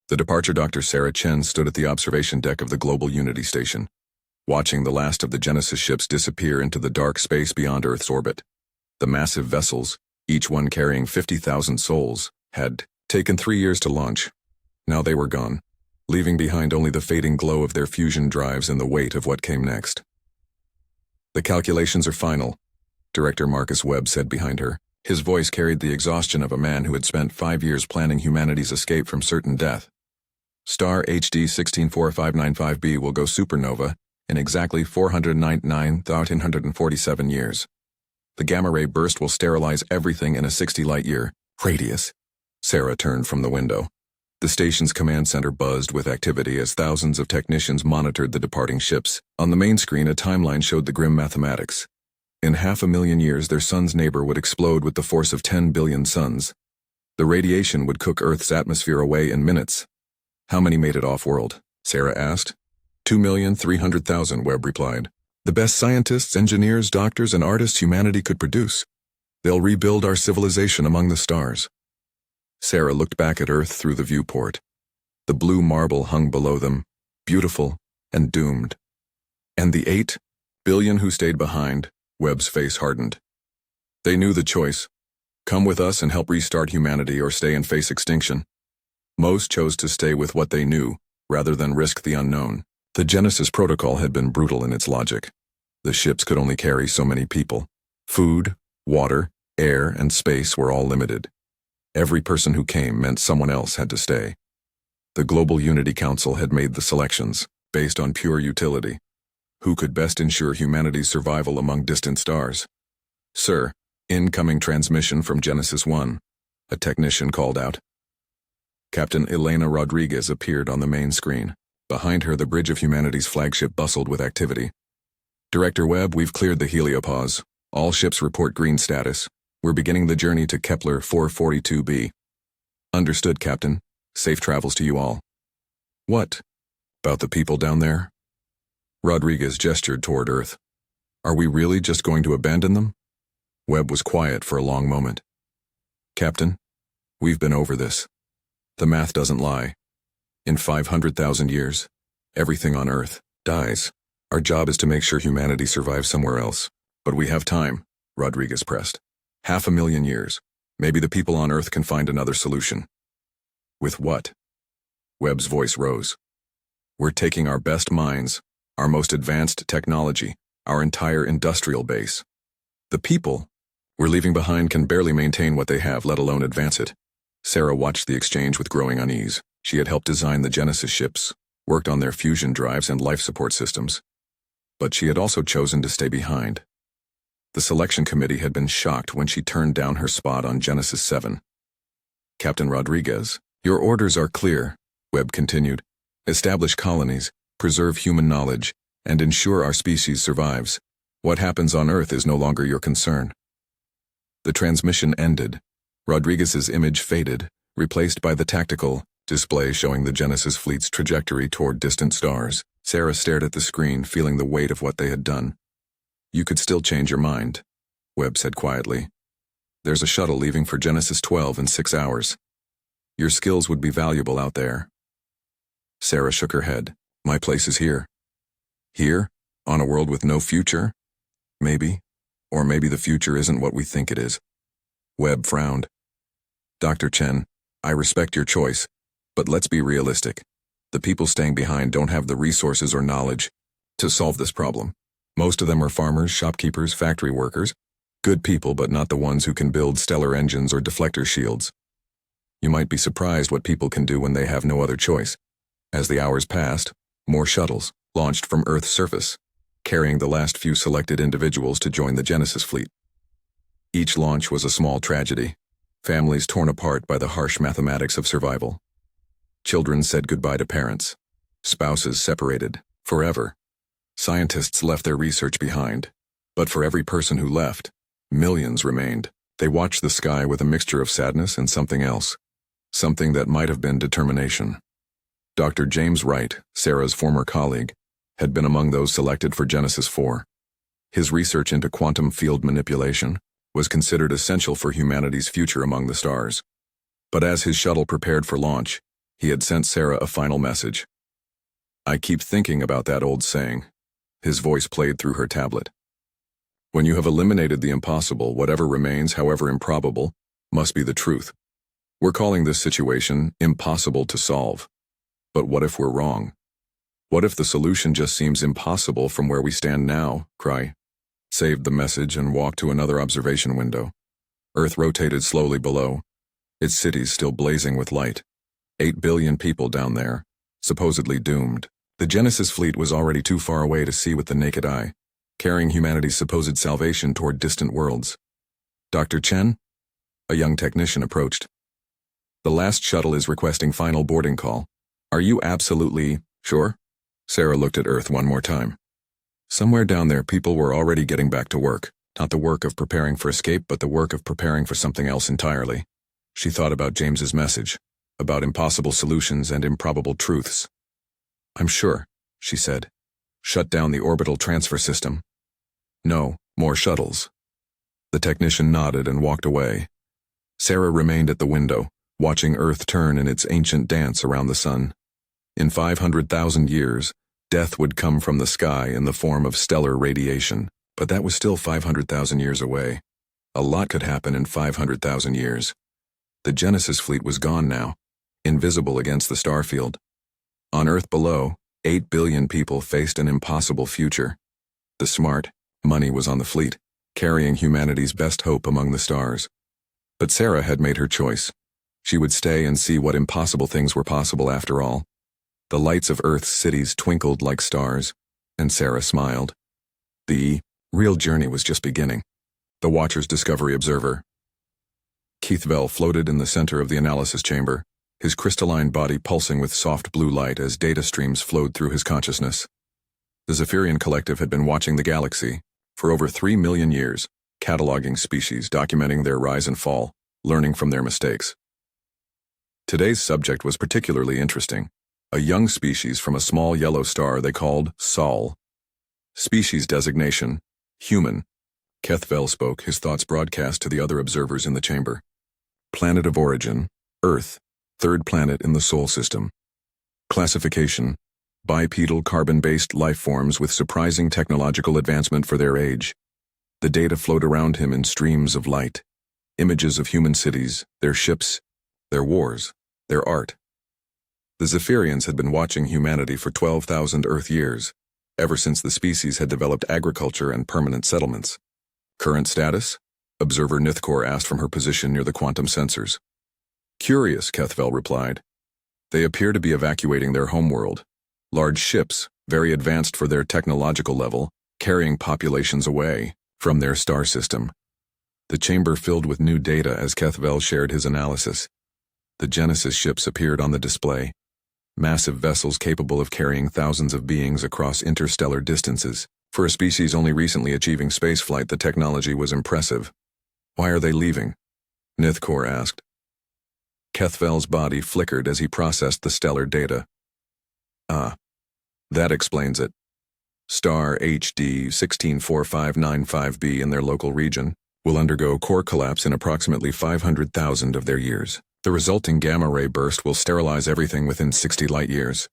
The departure Dr. Sarah Chen stood at the observation deck of the Global Unity Station, watching the last of the Genesis ships disappear into the dark space beyond Earth's orbit. The massive vessels, each one carrying 50,000 souls, had taken 3 years to launch. Now they were gone, leaving behind only the fading glow of their fusion drives and the weight of what came next. "The calculations are final," Director Marcus Webb said behind her. His voice carried the exhaustion of a man who had spent 5 years planning humanity's escape from certain death. "Star HD 164595b will go supernova in exactly 499,147 years. The gamma-ray burst will sterilize everything in a 60 light-year radius." Sarah turned from the window. The station's command center buzzed with activity as thousands of technicians monitored the departing ships. On the main screen, a timeline showed the grim mathematics. In 500,000 years, their sun's neighbor would explode with the force of 10 billion suns. The radiation would cook Earth's atmosphere away in minutes. "How many made it off-world?" Sarah asked. 2,300,000, Webb replied. "The best scientists, engineers, doctors, and artists humanity could produce. They'll rebuild our civilization among the stars." Sarah looked back at Earth through the viewport. The blue marble hung below them, beautiful and doomed. "And the 8 billion who stayed behind," Webb's face hardened. "They knew the choice. Come with us and help restart humanity or stay and face extinction. Most chose to stay with what they knew, rather than risk the unknown. The Genesis protocol had been brutal in its logic. The ships could only carry so many people. Food, water, air, and space were all limited. Every person who came meant someone else had to stay. The Global Unity Council had made the selections, based on pure utility. Who could best ensure humanity's survival among distant stars? "Sir, incoming transmission from Genesis 1, a technician called out. Captain Elena Rodriguez appeared on the main screen. Behind her, the Bridge of Humanity's flagship bustled with activity. "Director Webb, we've cleared the heliopause. All ships report green status. We're beginning the journey to Kepler 442b. "Understood, Captain. Safe travels to you all." "What? About the people down there?" Rodriguez gestured toward Earth. "Are we really just going to abandon them?" Webb was quiet for a long moment. "Captain, we've been over this. The math doesn't lie. In 500,000 years, everything on Earth dies. Our job is to make sure humanity survives somewhere else. But we have time," Rodriguez pressed. 500,000 years. Maybe the people on Earth can find another solution." "With what?" Webb's voice rose. "We're taking our best minds, our most advanced technology, our entire industrial base. The people we're leaving behind can barely maintain what they have, let alone advance it." Sarah watched the exchange with growing unease. She had helped design the Genesis ships, worked on their fusion drives and life support systems. But she had also chosen to stay behind. The selection committee had been shocked when she turned down her spot on Genesis 7. "Captain Rodriguez, your orders are clear," Webb continued. "Establish colonies, preserve human knowledge, and ensure our species survives. What happens on Earth is no longer your concern." The transmission ended. Rodriguez's image faded, replaced by the tactical display showing the Genesis fleet's trajectory toward distant stars. Sarah stared at the screen, feeling the weight of what they had done. "You could still change your mind," Webb said quietly. "There's a shuttle leaving for Genesis 12 in 6 hours. Your skills would be valuable out there." Sarah shook her head. "My place is here." "Here? On a world with no future? Maybe. Or maybe the future isn't what we think it is." Webb frowned. "Dr. Chen, I respect your choice, but let's be realistic. The people staying behind don't have the resources or knowledge to solve this problem. Most of them are farmers, shopkeepers, factory workers. Good people, but not the ones who can build stellar engines or deflector shields. You might be surprised what people can do when they have no other choice." As the hours passed, more shuttles launched from Earth's surface, carrying the last few selected individuals to join the Genesis fleet. Each launch was a small tragedy, families torn apart by the harsh mathematics of survival. Children said goodbye to parents. Spouses separated, forever. Scientists left their research behind. But for every person who left, millions remained. They watched the sky with a mixture of sadness and something else. Something that might have been determination. Dr. James Wright, Sarah's former colleague, had been among those selected for Genesis 4. His research into quantum field manipulation was considered essential for humanity's future among the stars. But as his shuttle prepared for launch, He had sent Sarah a final message. "I keep thinking about that old saying." His voice played through her tablet. "When you have eliminated the impossible, whatever remains, however improbable, must be the truth. We're calling this situation impossible to solve. But what if we're wrong? What if the solution just seems impossible from where we stand now?" Cry saved the message and walked to another observation window. Earth rotated slowly below, its cities still blazing with light. 8 billion people down there, supposedly doomed. The Genesis fleet was already too far away to see with the naked eye, carrying humanity's supposed salvation toward distant worlds. "Dr. Chen?" A young technician approached. "The last shuttle is requesting final boarding call. Are you absolutely sure?" Sarah looked at Earth one more time. Somewhere down there people were already getting back to work, not the work of preparing for escape but the work of preparing for something else entirely. She thought about James's message, about impossible solutions and improbable truths. "I'm sure," she said. "Shut down the orbital transfer system." "No, more shuttles." The technician nodded and walked away. Sarah remained at the window, watching Earth turn in its ancient dance around the sun. In 500,000 years, death would come from the sky in the form of stellar radiation, but that was still 500,000 years away. A lot could happen in 500,000 years. The Genesis fleet was gone now, invisible against the starfield. On Earth below, 8 billion people faced an impossible future. The smart money was on the fleet, carrying humanity's best hope among the stars. But Sarah had made her choice. She would stay and see what impossible things were possible after all. The lights of Earth's cities twinkled like stars, and Sarah smiled. The real journey was just beginning. The Watcher's Discovery Observer. Keith Vell floated in the center of the analysis chamber, his crystalline body pulsing with soft blue light as data streams flowed through his consciousness. The Zephyrian Collective had been watching the galaxy for over 3 million years, cataloging species, documenting their rise and fall, learning from their mistakes. Today's subject was particularly interesting. A young species from a small yellow star they called Sol. Species designation, human. Keith Vell spoke, his thoughts broadcast to the other observers in the chamber. Planet of origin, Earth, third planet in the Sol system. Classification, bipedal carbon-based life forms with surprising technological advancement for their age. The data flowed around him in streams of light. Images of human cities, their ships, their wars, their art. The Zephyrians had been watching humanity for 12,000 Earth years, ever since the species had developed agriculture and permanent settlements. Current status? Observer Nithkor asked from her position near the quantum sensors. Curious, Keith Vell replied. They appear to be evacuating their homeworld. Large ships, very advanced for their technological level, carrying populations away from their star system. The chamber filled with new data as Keith Vell shared his analysis. The Genesis ships appeared on the display. Massive vessels capable of carrying thousands of beings across interstellar distances. For a species only recently achieving spaceflight, the technology was impressive. Why are they leaving? Nithkor asked. Keith Vell's body flickered as he processed the stellar data. Ah, that explains it. Star HD 164595b in their local region will undergo core collapse in approximately 500,000 of their years. The resulting gamma-ray burst will sterilize everything within 60 light-years,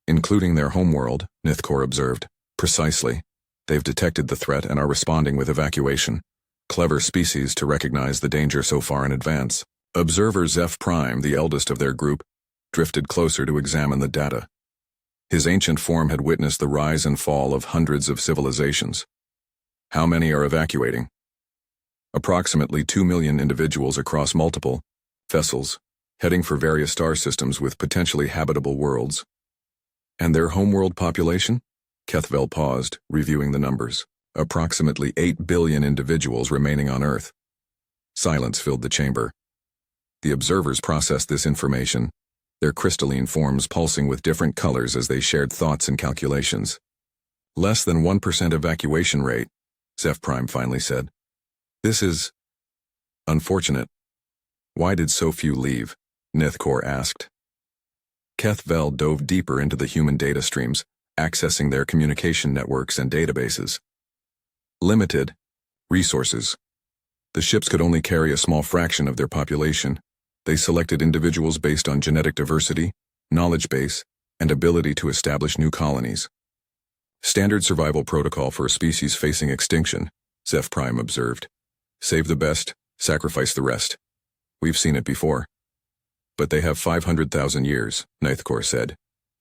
including their homeworld, Nithkor observed. Precisely. They've detected the threat and are responding with evacuation. Clever species to recognize the danger so far in advance. Observer Zeph Prime, the eldest of their group, drifted closer to examine the data. His ancient form had witnessed the rise and fall of hundreds of civilizations. How many are evacuating? Approximately 2 million individuals across multiple vessels, heading for various star systems with potentially habitable worlds. And their homeworld population? Keith Vell paused, reviewing the numbers. Approximately 8 billion individuals remaining on Earth. Silence filled the chamber. The observers processed this information, their crystalline forms pulsing with different colors as they shared thoughts and calculations. Less than 1% evacuation rate, Zeph Prime finally said. This is unfortunate. Why did so few leave? Nithkor asked. Keith Vell dove deeper into the human data streams, accessing their communication networks and databases. Limited resources. The ships could only carry a small fraction of their population. They selected individuals based on genetic diversity, knowledge base, and ability to establish new colonies. Standard survival protocol for a species facing extinction, Zeph Prime observed. Save the best, sacrifice the rest. We've seen it before. But they have 500,000 years, Ninth said.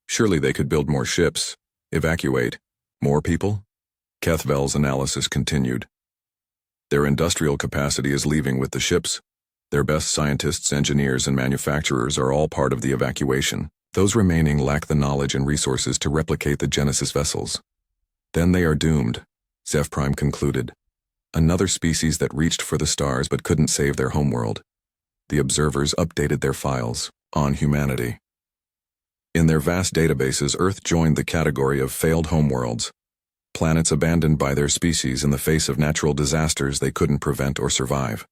Surely they could build more ships, evacuate more people? Kethvel's analysis continued. Their industrial capacity is leaving with the ships. Their best scientists, engineers, and manufacturers are all part of the evacuation. Those remaining lack the knowledge and resources to replicate the Genesis vessels. Then they are doomed, Zeph Prime concluded. Another species that reached for the stars but couldn't save their homeworld. The observers updated their files on humanity. In their vast databases, Earth joined the category of failed homeworlds, planets abandoned by their species in the face of natural disasters they couldn't prevent or survive.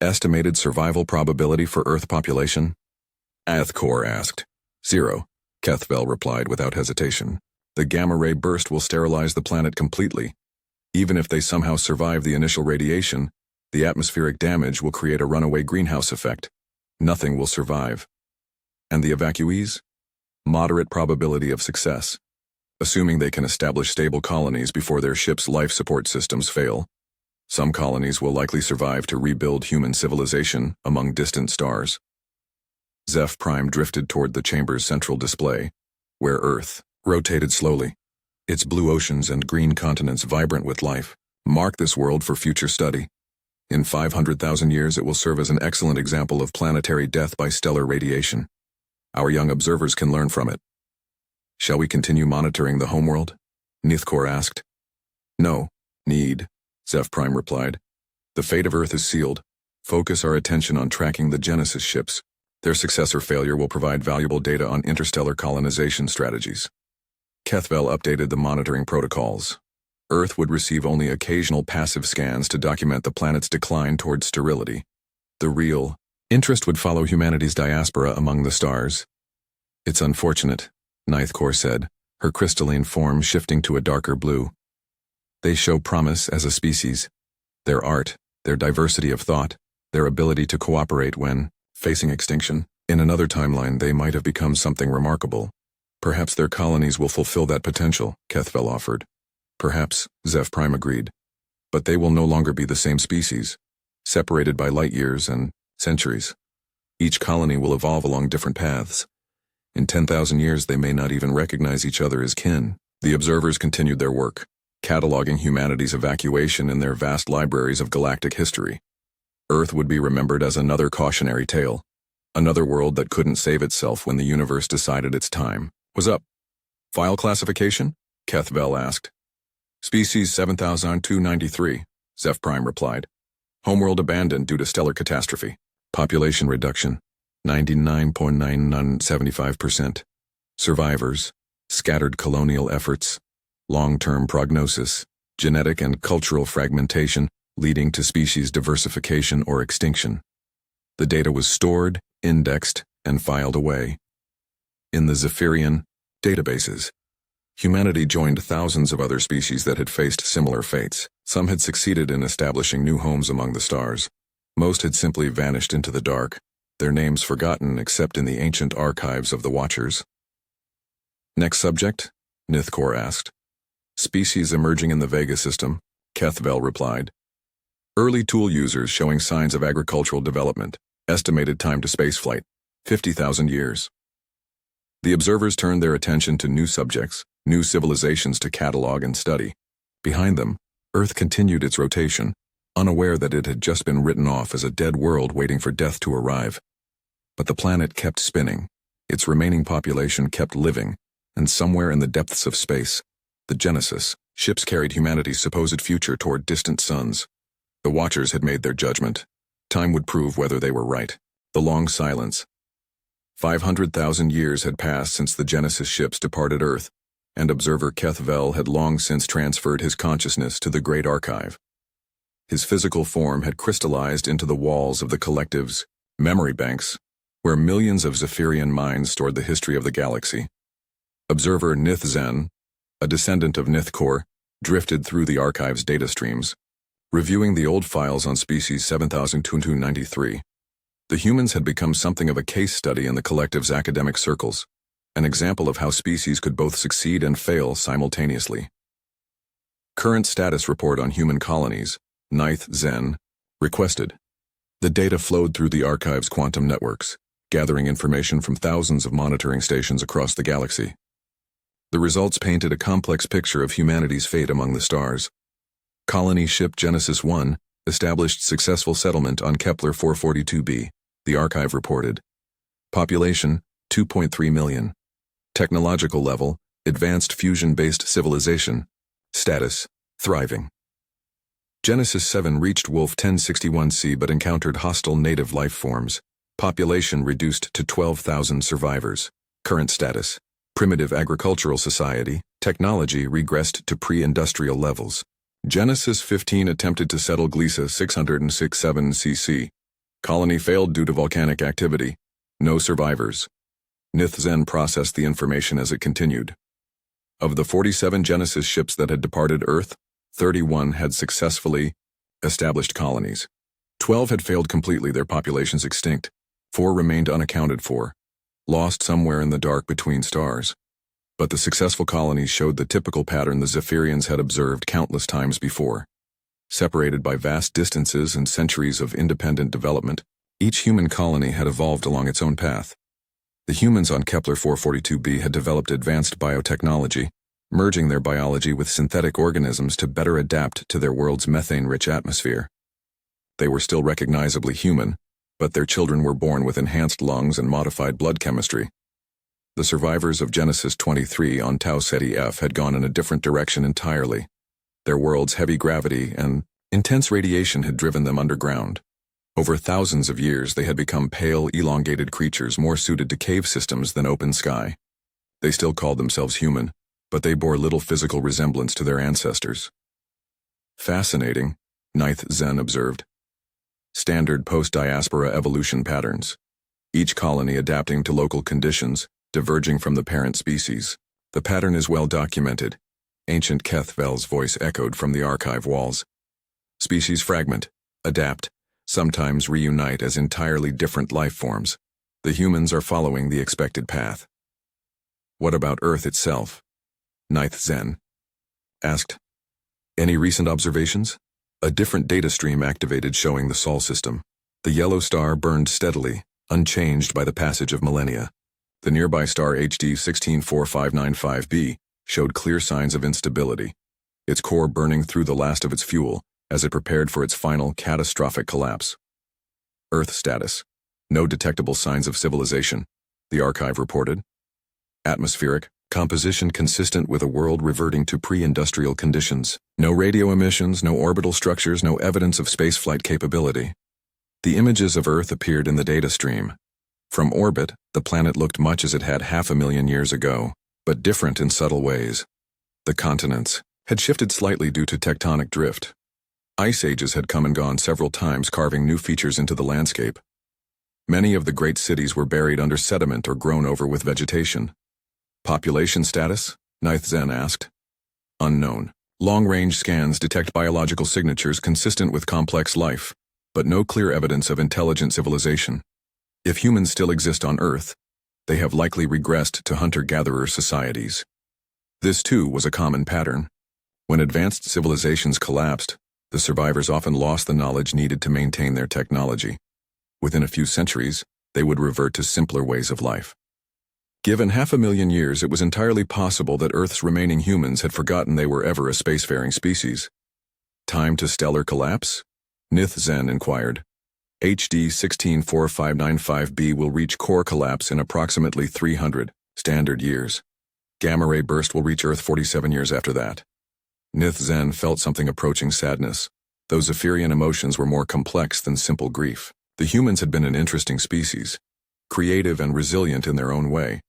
Estimated survival probability for Earth population? Athkor asked. 0, Kethvel replied without hesitation. The gamma-ray burst will sterilize the planet completely. Even if they somehow survive the initial radiation, the atmospheric damage will create a runaway greenhouse effect. Nothing will survive. And the evacuees? Moderate probability of success, assuming they can establish stable colonies before their ship's life support systems fail. Some colonies will likely survive to rebuild human civilization among distant stars. Zeph Prime drifted toward the chamber's central display, where Earth rotated slowly. Its blue oceans and green continents vibrant with life mark this world for future study. In 500,000 years it will serve as an excellent example of planetary death by stellar radiation. Our young observers can learn from it. Shall we continue monitoring the homeworld? Nithkor asked. No, need, Zeph Prime replied. The fate of Earth is sealed. Focus our attention on tracking the Genesis ships. Their success or failure will provide valuable data on interstellar colonization strategies. Kethvel updated the monitoring protocols. Earth would receive only occasional passive scans to document the planet's decline towards sterility. The real interest would follow humanity's diaspora among the stars. It's unfortunate, Ninth said, her crystalline form shifting to a darker blue. They show promise as a species. Their art, their diversity of thought, their ability to cooperate when facing extinction. In another timeline, they might have become something remarkable. Perhaps their colonies will fulfill that potential, Kethvel offered. Perhaps, Zeph Prime agreed. But they will no longer be the same species, separated by light years and centuries. Each colony will evolve along different paths. In 10,000 years, they may not even recognize each other as kin. The observers continued their work, cataloging humanity's evacuation in their vast libraries of galactic history. Earth would be remembered as another cautionary tale, another world that couldn't save itself when the universe decided its time was up. File classification? Kethvel asked. Species 7293, Zeph Prime replied. Homeworld abandoned due to stellar catastrophe. Population reduction, 99.975%. Survivors, scattered colonial efforts, long-term prognosis, genetic and cultural fragmentation leading to species diversification or extinction. The data was stored, indexed, and filed away. In the Zephyrian databases, humanity joined thousands of other species that had faced similar fates. Some had succeeded in establishing new homes among the stars. Most had simply vanished into the dark, their names forgotten except in the ancient archives of the Watchers. Next subject? Nithkor asked. Species emerging in the Vega system, Kethvel replied. Early tool users showing signs of agricultural development. Estimated time to spaceflight, 50,000 years. The observers turned their attention to new subjects, new civilizations to catalog and study. Behind them, Earth continued its rotation, unaware that it had just been written off as a dead world waiting for death to arrive. But the planet kept spinning, its remaining population kept living, and somewhere in the depths of space, the Genesis ships carried humanity's supposed future toward distant suns. The Watchers had made their judgment. Time would prove whether they were right. The long silence. 500,000 years had passed since the Genesis ships departed Earth, and observer Kethvel had long since transferred his consciousness to the Great Archive. His physical form had crystallized into the walls of the collective's memory banks, where millions of Zephyrian minds stored the history of the galaxy. Observer Nithzen, a descendant of Nithkor, drifted through the archive's data streams, reviewing the old files on species 7293. The humans had become something of a case study in the collective's academic circles, an example of how species could both succeed and fail simultaneously. Current status report on human colonies, 9th Zen, requested. The data flowed through the archive's quantum networks, gathering information from thousands of monitoring stations across the galaxy. The results painted a complex picture of humanity's fate among the stars. Colony ship Genesis 1 established successful settlement on Kepler 442b, the archive reported. Population, 2.3 million. Technological level, advanced fusion-based civilization. Status, thriving. Genesis 7 reached Wolf 1061c but encountered hostile native life forms. Population reduced to 12,000 survivors. Current status, primitive agricultural society. Technology regressed to pre-industrial levels. Genesis 15 attempted to settle Gliesa 606-7cc. Colony failed due to volcanic activity. No survivors. Nith Zen processed the information as it continued. Of the 47 Genesis ships that had departed Earth, 31 had successfully established colonies. 12 had failed completely, their populations extinct. 4 remained unaccounted for, lost somewhere in the dark between stars. But the successful colonies showed the typical pattern the Zephyrians had observed countless times before. Separated by vast distances and centuries of independent development, each human colony had evolved along its own path. The humans on Kepler 442b had developed advanced biotechnology, merging their biology with synthetic organisms to better adapt to their world's methane-rich atmosphere. They were still recognizably human, but their children were born with enhanced lungs and modified blood chemistry. The survivors of Genesis 23 on Tau Ceti F had gone in a different direction entirely. Their world's heavy gravity and intense radiation had driven them underground. Over thousands of years, they had become pale, elongated creatures more suited to cave systems than open sky. They still called themselves human, but they bore little physical resemblance to their ancestors. Fascinating, 9th Zen observed. Standard post-diaspora evolution patterns. Each colony adapting to local conditions, diverging from the parent species. The pattern is well documented. Ancient Kethvel's voice echoed from the archive walls. Species fragment, adapt, sometimes reunite as entirely different life forms. The humans are following the expected path. What about Earth itself? 9th Zen asked. Any recent observations? A different data stream activated showing the Sol system. The yellow star burned steadily, unchanged by the passage of millennia. The nearby star HD 164595b showed clear signs of instability, its core burning through the last of its fuel as it prepared for its final catastrophic collapse. Earth status. No detectable signs of civilization, the archive reported. Atmospheric composition consistent with a world reverting to pre-industrial conditions. No radio emissions, no orbital structures, no evidence of spaceflight capability. The images of Earth appeared in the data stream. From orbit, the planet looked much as it had 500,000 years ago, but different in subtle ways. The continents had shifted slightly due to tectonic drift. Ice ages had come and gone several times, carving new features into the landscape. Many of the great cities were buried under sediment or grown over with vegetation. Population status? 9th Zen asked. Unknown. Long-range scans detect biological signatures consistent with complex life, but no clear evidence of intelligent civilization. If humans still exist on Earth, they have likely regressed to hunter-gatherer societies. This, too, was a common pattern. When advanced civilizations collapsed, the survivors often lost the knowledge needed to maintain their technology. Within a few centuries, they would revert to simpler ways of life. Given 500,000 years, it was entirely possible that Earth's remaining humans had forgotten they were ever a spacefaring species. Time to stellar collapse? Nith Zen inquired. HD 164595b will reach core collapse in approximately 300 standard years. Gamma ray burst will reach Earth 47 years after that. Nith Zen felt something approaching sadness. Those Zephyrian emotions were more complex than simple grief. The humans had been an interesting species, creative and resilient in their own way.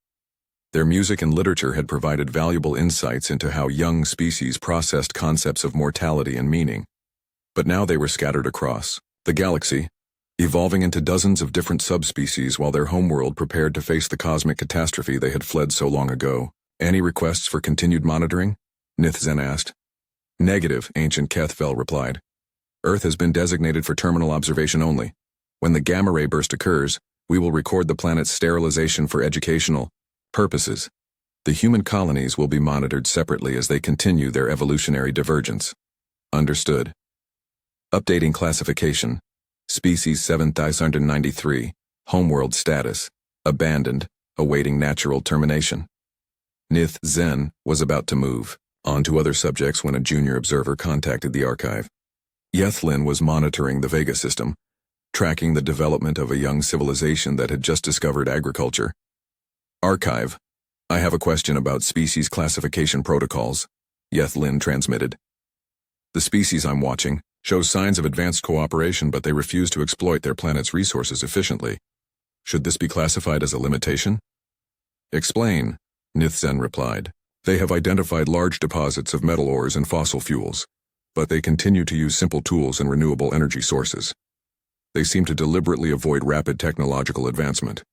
Their music and literature had provided valuable insights into how young species processed concepts of mortality and meaning. But now they were scattered across the galaxy, evolving into dozens of different subspecies while their homeworld prepared to face the cosmic catastrophe they had fled so long ago. Any requests for continued monitoring? Nith Zen asked. Negative, Ancient Kethvel replied. Earth has been designated for terminal observation only. When the gamma ray burst occurs, we will record the planet's sterilization for educational purposes. The human colonies will be monitored separately as they continue their evolutionary divergence. Understood. Updating classification. Species 7093. Homeworld status. Abandoned, awaiting natural termination. Nith Zen was about to move on to other subjects when a junior observer contacted the archive. Yethlin was monitoring the Vega system, tracking the development of a young civilization that had just discovered agriculture. Archive, I have a question about species classification protocols, Yethlin transmitted. The species I'm watching shows signs of advanced cooperation, but they refuse to exploit their planet's resources efficiently. Should this be classified as a limitation? Explain, Nithzen replied. They have identified large deposits of metal ores and fossil fuels, but they continue to use simple tools and renewable energy sources. They seem to deliberately avoid rapid technological advancement.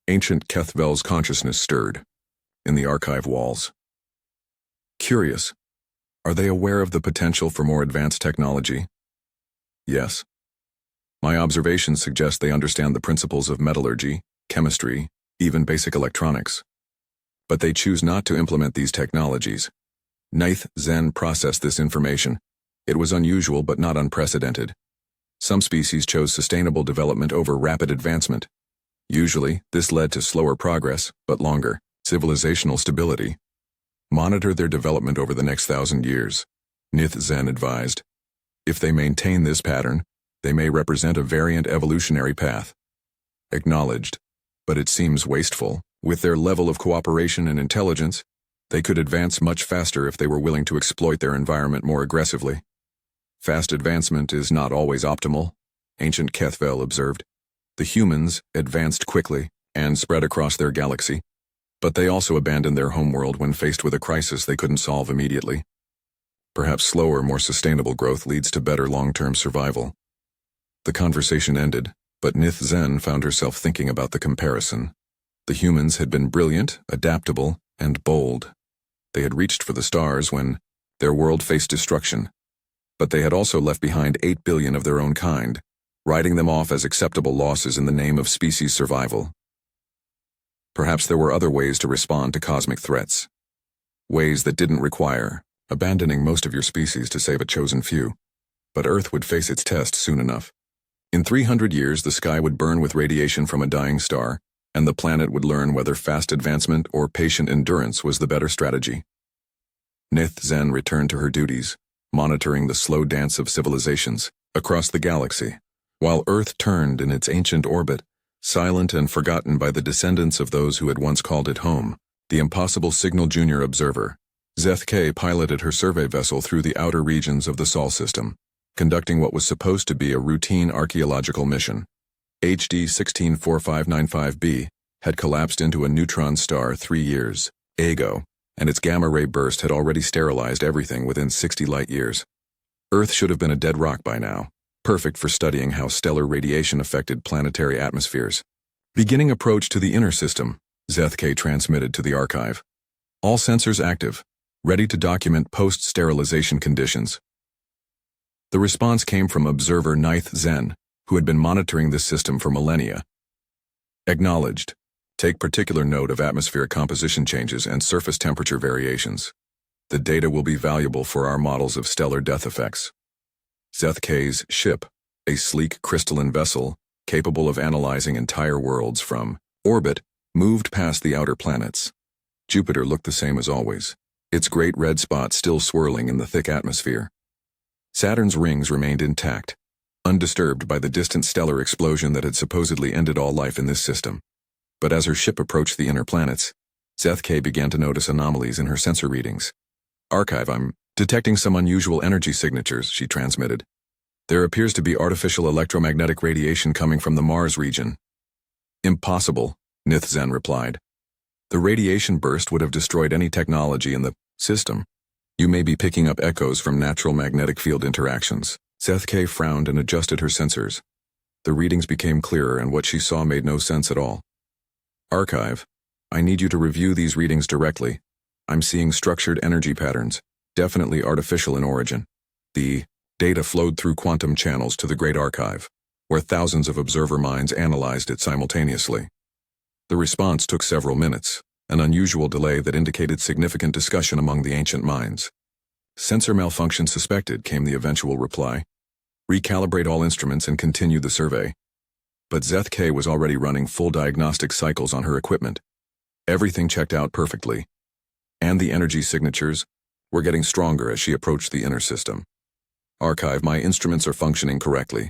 Ancient Kethvel's consciousness stirred in the archive walls. Curious, are they aware of the potential for more advanced technology? Yes. My observations suggest they understand the principles of metallurgy, chemistry, even basic electronics. But they choose not to implement these technologies. Nith Zen processed this information. It was unusual but not unprecedented. Some species chose sustainable development over rapid advancement. Usually, this led to slower progress, but longer, civilizational stability. Monitor their development over the next 1,000 years, Nith Zen advised. If they maintain this pattern, they may represent a variant evolutionary path. Acknowledged, but it seems wasteful. With their level of cooperation and intelligence, they could advance much faster if they were willing to exploit their environment more aggressively. Fast advancement is not always optimal, Ancient Kethvel observed. The humans advanced quickly and spread across their galaxy, but they also abandoned their homeworld when faced with a crisis they couldn't solve immediately. Perhaps slower, more sustainable growth leads to better long-term survival. The conversation ended, but Nith Zen found herself thinking about the comparison. The humans had been brilliant, adaptable, and bold. They had reached for the stars when their world faced destruction. But they had also left behind 8 billion of their own kind, writing them off as acceptable losses in the name of species survival. Perhaps there were other ways to respond to cosmic threats. Ways that didn't require abandoning most of your species to save a chosen few. But Earth would face its test soon enough. In 300 years, the sky would burn with radiation from a dying star, and the planet would learn whether fast advancement or patient endurance was the better strategy. Nith Zen returned to her duties, monitoring the slow dance of civilizations across the galaxy, while Earth turned in its ancient orbit, silent and forgotten by the descendants of those who had once called it home. The impossible Signal Junior Observer, Zeth K, piloted her survey vessel through the outer regions of the Sol system, conducting what was supposed to be a routine archaeological mission. HD 164595b had collapsed into a neutron star 3 years ago, and its gamma-ray burst had already sterilized everything within 60 light-years. Earth should have been a dead rock by now, perfect for studying how stellar radiation affected planetary atmospheres. Beginning approach to the inner system, Zeth K transmitted to the archive. All sensors active, ready to document post-sterilization conditions. The response came from observer Nith Zen, who had been monitoring this system for millennia. Acknowledged. Take particular note of atmospheric composition changes and surface temperature variations. The data will be valuable for our models of stellar death effects. Zeth K's ship, a sleek crystalline vessel capable of analyzing entire worlds from orbit, moved past the outer planets. Jupiter looked the same as always, its great red spot still swirling in the thick atmosphere. Saturn's rings remained intact, undisturbed by the distant stellar explosion that had supposedly ended all life in this system. But as her ship approached the inner planets, Zeth K began to notice anomalies in her sensor readings. Archive, I'm detecting some unusual energy signatures, she transmitted. There appears to be artificial electromagnetic radiation coming from the Mars region. Impossible, Nith Zen replied. The radiation burst would have destroyed any technology in the system. You may be picking up echoes from natural magnetic field interactions. Zeth K frowned and adjusted her sensors. The readings became clearer and what she saw made no sense at all. Archive, I need you to review these readings directly. I'm seeing structured energy patterns, definitely artificial in origin. The data flowed through quantum channels to the Great Archive. where thousands of observer minds analyzed it simultaneously. The response took several minutes, an unusual delay that indicated significant discussion among the ancient minds. "Sensor malfunction suspected," came the eventual reply. "Recalibrate all instruments and continue the survey." But Zeth K was already running full diagnostic cycles on her equipment. Everything checked out perfectly. And the energy signatures were getting stronger as she approached the inner system. "Archive, my instruments are functioning correctly.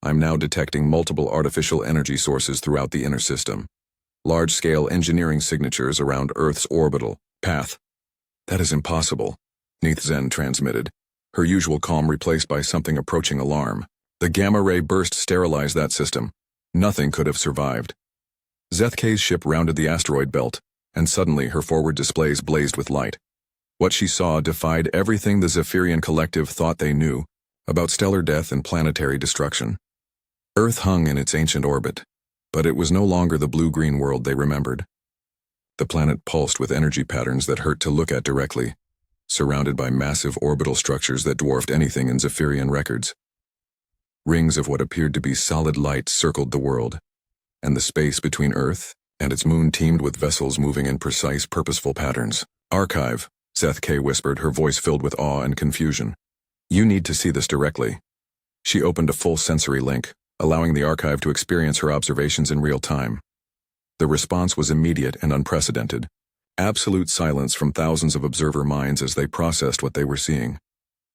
I'm now detecting multiple artificial energy sources throughout the inner system. Large-scale engineering signatures around Earth's orbital path." "That is impossible," Nithzen transmitted, her usual calm replaced by something approaching alarm. "The gamma-ray burst sterilized that system. Nothing could have survived." Zeth K's ship rounded the asteroid belt, and suddenly her forward displays blazed with light. What she saw defied everything the Zephyrian collective thought they knew about stellar death and planetary destruction. Earth hung in its ancient orbit, but it was no longer the blue-green world they remembered. The planet pulsed with energy patterns that hurt to look at directly, surrounded by massive orbital structures that dwarfed anything in Zephyrian records. Rings of what appeared to be solid light circled the world, and the space between Earth and its moon teemed with vessels moving in precise, purposeful patterns. "Archive," Zeth K whispered, her voice filled with awe and confusion. "You need to see this directly." She opened a full sensory link, allowing the archive to experience her observations in real time. The response was immediate and unprecedented. Absolute silence from thousands of observer minds as they processed what they were seeing.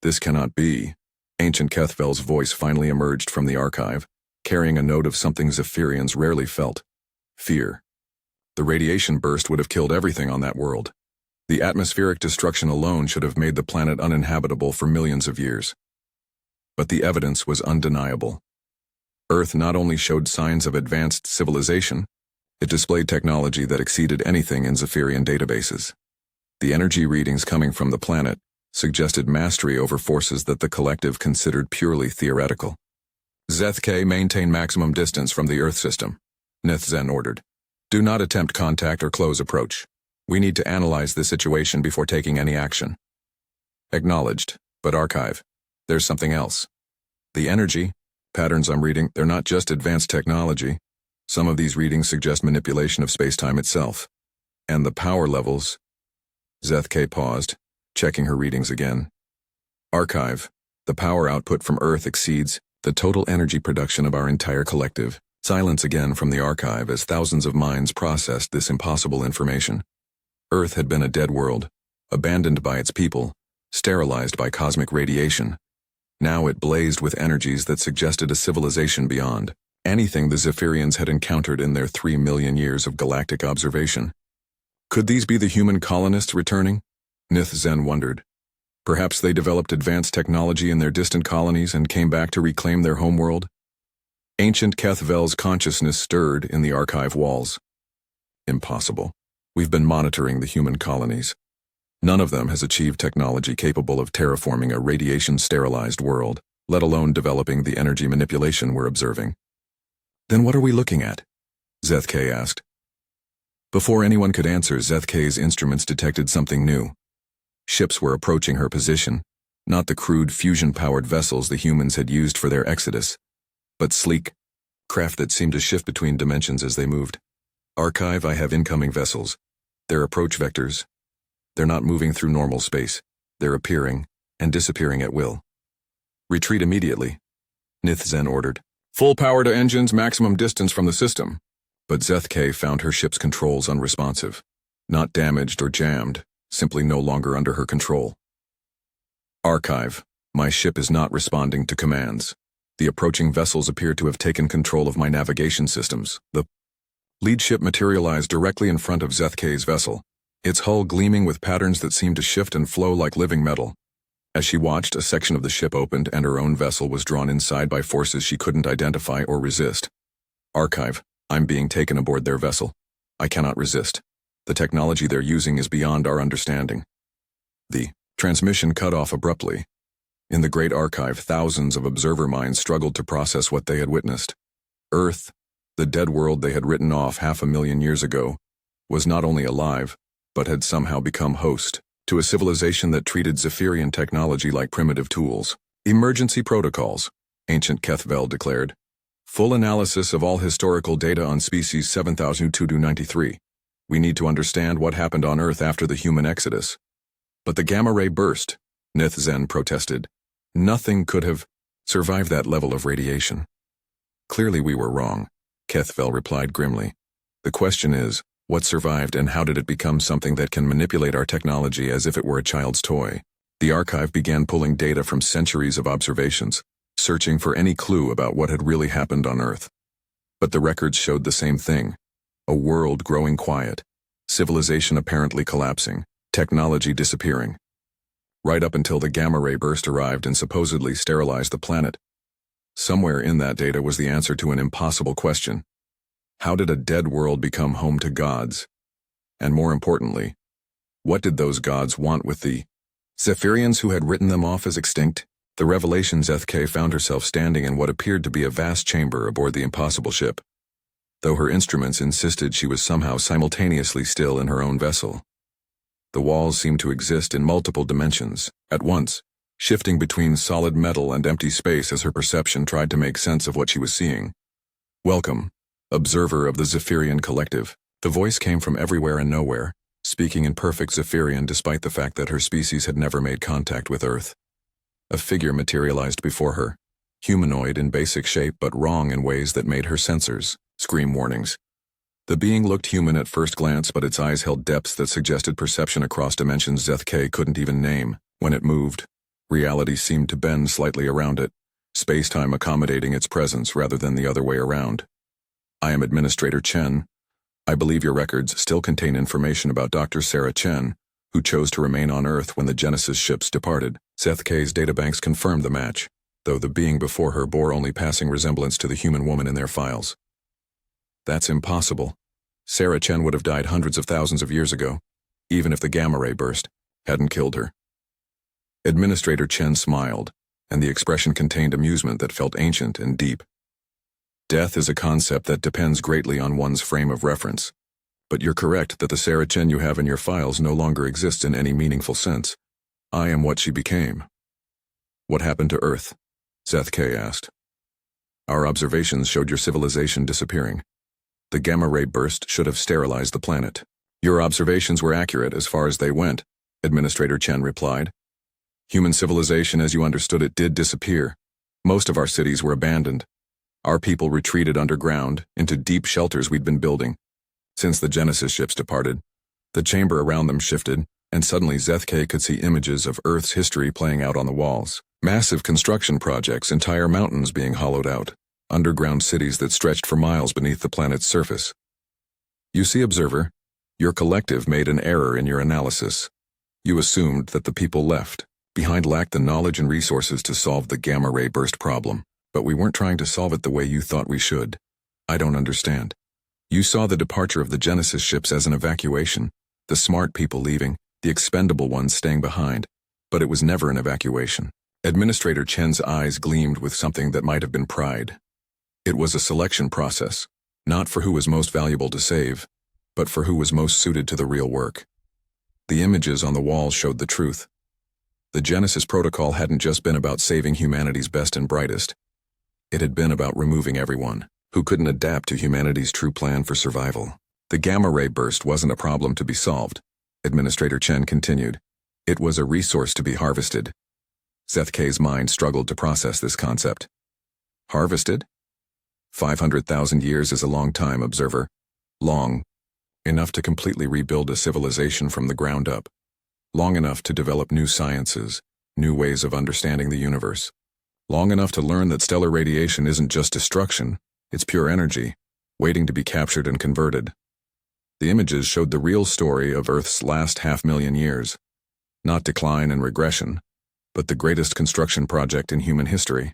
"This cannot be." Ancient Kethvel's voice finally emerged from the archive, carrying a note of something Zephyrians rarely felt: fear. The radiation burst would have killed everything on that world. The atmospheric destruction alone should have made the planet uninhabitable for millions of years. But the evidence was undeniable. Earth not only showed signs of advanced civilization, it displayed technology that exceeded anything in Zephyrian databases. The energy readings coming from the planet suggested mastery over forces that the collective considered purely theoretical. "Zeth K, maintain maximum distance from the Earth system," Nithzen ordered. "Do not attempt contact or close approach. We need to analyze the situation before taking any action." "Acknowledged, but Archive, there's something else. The energy patterns I'm reading, they're not just advanced technology. Some of these readings suggest manipulation of space-time itself. And the power levels..." Zeth K paused, checking her readings again. "Archive, the power output from Earth exceeds the total energy production of our entire collective." Silence again from the archive as thousands of minds processed this impossible information. Earth had been a dead world, abandoned by its people, sterilized by cosmic radiation. Now it blazed with energies that suggested a civilization beyond anything the Zephyrians had encountered in their 3 million years of galactic observation. Could these be the human colonists returning? Nithzen wondered. Perhaps they developed advanced technology in their distant colonies and came back to reclaim their homeworld? Ancient Kethvel's consciousness stirred in the archive walls. Impossible. We've been monitoring the human colonies. None of them has achieved technology capable of terraforming a radiation-sterilized world, let alone developing the energy manipulation we're observing. Then what are we looking at? Zeth K asked. Before anyone could answer, Zeth K's instruments detected something new. Ships were approaching her position, not the crude fusion-powered vessels the humans had used for their exodus, but sleek craft that seemed to shift between dimensions as they moved. Archive, I have incoming vessels. Their approach vectors. They're not moving through normal space. They're appearing and disappearing at will. Retreat immediately, Nithzen ordered. Full power to engines, maximum distance from the system. But Zeth K found her ship's controls unresponsive. Not damaged or jammed, simply no longer under her control. Archive, my ship is not responding to commands. The approaching vessels appear to have taken control of my navigation systems. The lead ship materialized directly in front of Zeth K's vessel, its hull gleaming with patterns that seemed to shift and flow like living metal. As she watched, a section of the ship opened and her own vessel was drawn inside by forces she couldn't identify or resist. Archive, I'm being taken aboard their vessel. I cannot resist. The technology they're using is beyond our understanding. The transmission cut off abruptly. In the Great Archive, thousands of observer minds struggled to process what they had witnessed. Earth, the dead world they had written off 500,000 years ago, was not only alive, but had somehow become host to a civilization that treated Zephyrian technology like primitive tools. Emergency protocols, Ancient Kethvel declared. Full analysis of all historical data on species 7092-93. We need to understand what happened on Earth after the human exodus. But the gamma ray burst, Nith Zen protested. Nothing could have survived that level of radiation. Clearly we were wrong, Kethvel replied grimly. The question is, what survived and how did it become something that can manipulate our technology as if it were a child's toy? The archive began pulling data from centuries of observations, searching for any clue about what had really happened on Earth. But the records showed the same thing. A world growing quiet, civilization apparently collapsing, technology disappearing. Right up until the gamma ray burst arrived and supposedly sterilized the planet. Somewhere in that data was the answer to an impossible question. How did a dead world become home to gods? And more importantly, what did those gods want with the Zephyrians who had written them off as extinct? The revelation Zethkay found herself standing in what appeared to be a vast chamber aboard the impossible ship, though her instruments insisted she was somehow simultaneously still in her own vessel. The walls seemed to exist in multiple dimensions, at once, shifting between solid metal and empty space as her perception tried to make sense of what she was seeing. Welcome, observer of the Zephyrian collective. The voice came from everywhere and nowhere, speaking in perfect Zephyrian despite the fact that her species had never made contact with Earth. A figure materialized before her, humanoid in basic shape but wrong in ways that made her sensors scream warnings. The being looked human at first glance, but its eyes held depths that suggested perception across dimensions Zethkay couldn't even name. When it moved, reality seemed to bend slightly around it, space-time accommodating its presence rather than the other way around. I am Administrator Chen. I believe your records still contain information about Dr. Sarah Chen, who chose to remain on Earth when the Genesis ships departed. Zethkay's databanks confirmed the match, though the being before her bore only passing resemblance to the human woman in their files. That's impossible. Sarah Chen would have died hundreds of thousands of years ago, even if the gamma ray burst hadn't killed her. Administrator Chen smiled, and the expression contained amusement that felt ancient and deep. Death is a concept that depends greatly on one's frame of reference. But you're correct that the Sarah Chen you have in your files no longer exists in any meaningful sense. I am what she became. What happened to Earth? Zethkay asked. Our observations showed your civilization disappearing. The gamma ray burst should have sterilized the planet. Your observations were accurate as far as they went, Administrator Chen replied. Human civilization as you understood it did disappear. Most of our cities were abandoned. Our people retreated underground into deep shelters we'd been building. Since the Genesis ships departed, the chamber around them shifted, and suddenly Zethkay could see images of Earth's history playing out on the walls. Massive construction projects, entire mountains being hollowed out, underground cities that stretched for miles beneath the planet's surface. You see, observer, your collective made an error in your analysis. You assumed that the people left behind lacked the knowledge and resources to solve the gamma ray burst problem, but we weren't trying to solve it the way you thought we should. I don't understand. You saw the departure of the Genesis ships as an evacuation, the smart people leaving, the expendable ones staying behind, but it was never an evacuation. Administrator Chen's eyes gleamed with something that might have been pride. It was a selection process, not for who was most valuable to save, but for who was most suited to the real work. The images on the wall showed the truth. The Genesis protocol hadn't just been about saving humanity's best and brightest. It had been about removing everyone who couldn't adapt to humanity's true plan for survival. The gamma ray burst wasn't a problem to be solved, Administrator Chen continued. It was a resource to be harvested. Zethkay's mind struggled to process this concept. Harvested? 500,000 years is a long time, observer. Long. Enough to completely rebuild a civilization from the ground up. Long enough to develop new sciences, new ways of understanding the universe. Long enough to learn that stellar radiation isn't just destruction, it's pure energy, waiting to be captured and converted. The images showed the real story of Earth's last 500,000 years. Not decline and regression, but the greatest construction project in human history.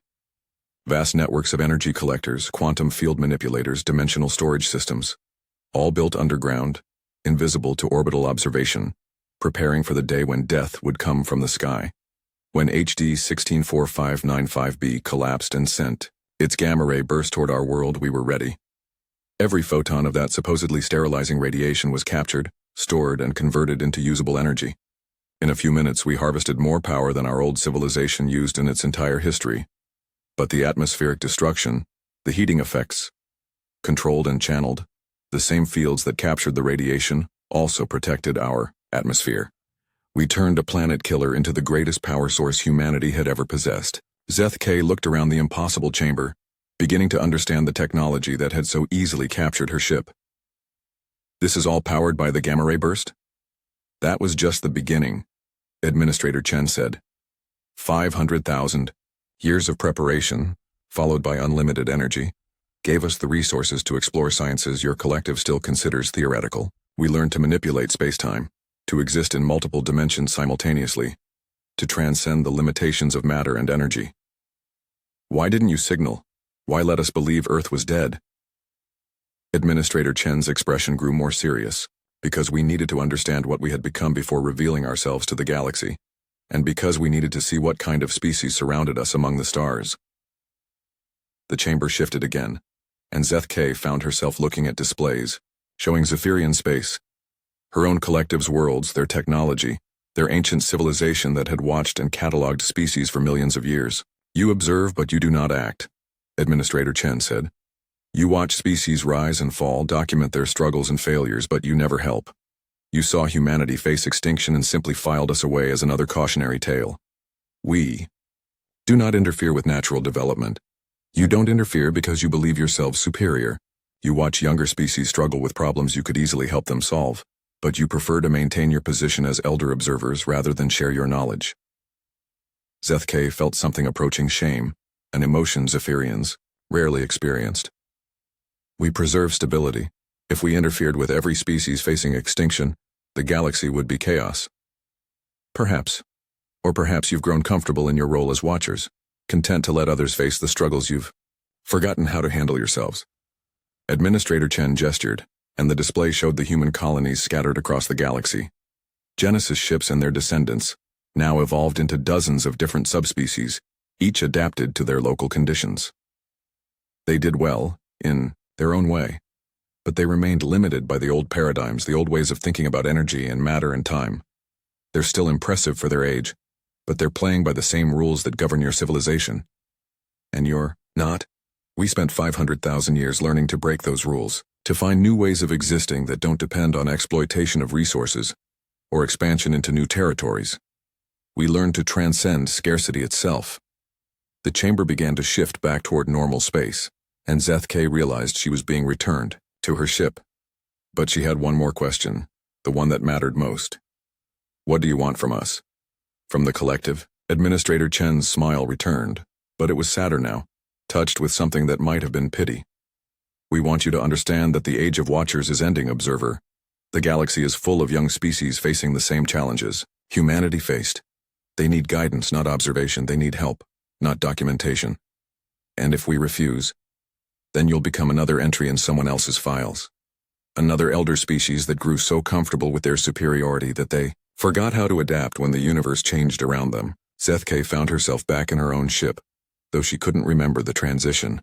Vast networks of energy collectors, quantum field manipulators, dimensional storage systems, all built underground, invisible to orbital observation, preparing for the day when death would come from the sky. When HD 164595b collapsed and sent its gamma ray burst toward our world, we were ready. Every photon of that supposedly sterilizing radiation was captured, stored, and converted into usable energy. In a few minutes, we harvested more power than our old civilization used in its entire history. But the atmospheric destruction, The heating effects, controlled and channeled, the same fields that captured the radiation, also protected our atmosphere. We turned a planet killer into the greatest power source humanity had ever possessed. Zeth K looked around the impossible chamber, beginning to understand the technology that had so easily captured her ship. This is all powered by the gamma ray burst? That was just the beginning, Administrator Chen said. 500,000 years of preparation, followed by unlimited energy, gave us the resources to explore sciences your collective still considers theoretical. We learned to manipulate space-time, to exist in multiple dimensions simultaneously, to transcend the limitations of matter and energy. Why didn't you signal? Why let us believe Earth was dead? Administrator Chen's expression grew more serious, because we needed to understand what we had become before revealing ourselves to the galaxy, and because we needed to see what kind of species surrounded us among the stars. The chamber shifted again, and Zeth K found herself looking at displays, showing Zephyrian space, her own collective's worlds, their technology, their ancient civilization that had watched and catalogued species for millions of years. You observe, but you do not act, Administrator Chen said. You watch species rise and fall, document their struggles and failures, but you never help. You saw humanity face extinction and simply filed us away as another cautionary tale. We do not interfere with natural development. You don't interfere because you believe yourselves superior. You watch younger species struggle with problems you could easily help them solve, but you prefer to maintain your position as elder observers rather than share your knowledge. Zeth K felt something approaching shame, an emotion Zephyrians rarely experienced. We preserve stability. If we interfered with every species facing extinction, the galaxy would be chaos. Perhaps. Or perhaps you've grown comfortable in your role as watchers, content to let others face the struggles you've forgotten how to handle yourselves. Administrator Chen gestured, and the display showed the human colonies scattered across the galaxy. Genesis ships and their descendants, now evolved into dozens of different subspecies, each adapted to their local conditions. They did well, in their own way, but they remained limited by the old paradigms, the old ways of thinking about energy and matter and time. They're still impressive for their age, but they're playing by the same rules that govern your civilization. And you're not? We spent 500,000 years learning to break those rules, to find new ways of existing that don't depend on exploitation of resources or expansion into new territories. We learned to transcend scarcity itself. The chamber began to shift back toward normal space, and Zeth K realized she was being returned to her ship. But she had one more question, the one that mattered most. What do you want from us? From the collective? Administrator Chen's smile returned, but it was sadder now, touched with something that might have been pity. We want you to understand that the age of watchers is ending, observer. The galaxy is full of young species facing the same challenges humanity faced. They need guidance, not observation. They need help, not documentation. And if we refuse, then you'll become another entry in someone else's files. Another elder species that grew so comfortable with their superiority that they forgot how to adapt when the universe changed around them. Zeth K found herself back in her own ship, though she couldn't remember the transition.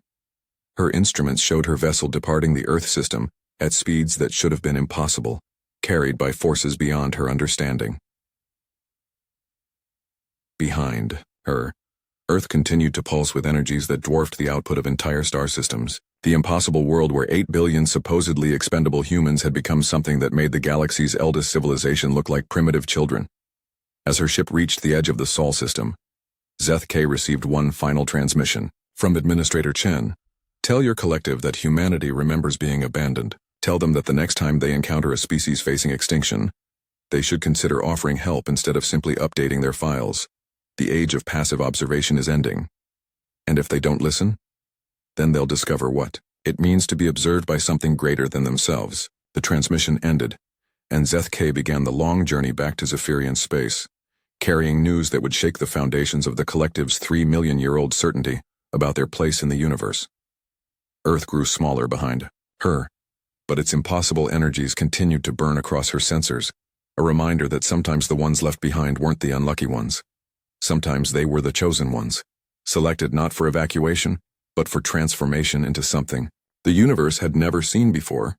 Her instruments showed her vessel departing the Earth system at speeds that should have been impossible, carried by forces beyond her understanding. Behind her, Earth continued to pulse with energies that dwarfed the output of entire star systems. The impossible world where 8 billion supposedly expendable humans had become something that made the galaxy's eldest civilization look like primitive children. As her ship reached the edge of the Sol system, Zeth K received one final transmission from Administrator Chen. Tell your collective that humanity remembers being abandoned. Tell them that the next time they encounter a species facing extinction, they should consider offering help instead of simply updating their files. The age of passive observation is ending. And if they don't listen, then they'll discover what it means to be observed by something greater than themselves. The transmission ended, and Zeth K began the long journey back to Zephyrian space, carrying news that would shake the foundations of the collective's 3-million-year-old certainty about their place in the universe. Earth grew smaller behind her, but its impossible energies continued to burn across her sensors, a reminder that sometimes the ones left behind weren't the unlucky ones. Sometimes they were the chosen ones, selected not for evacuation, but for transformation into something the universe had never seen before.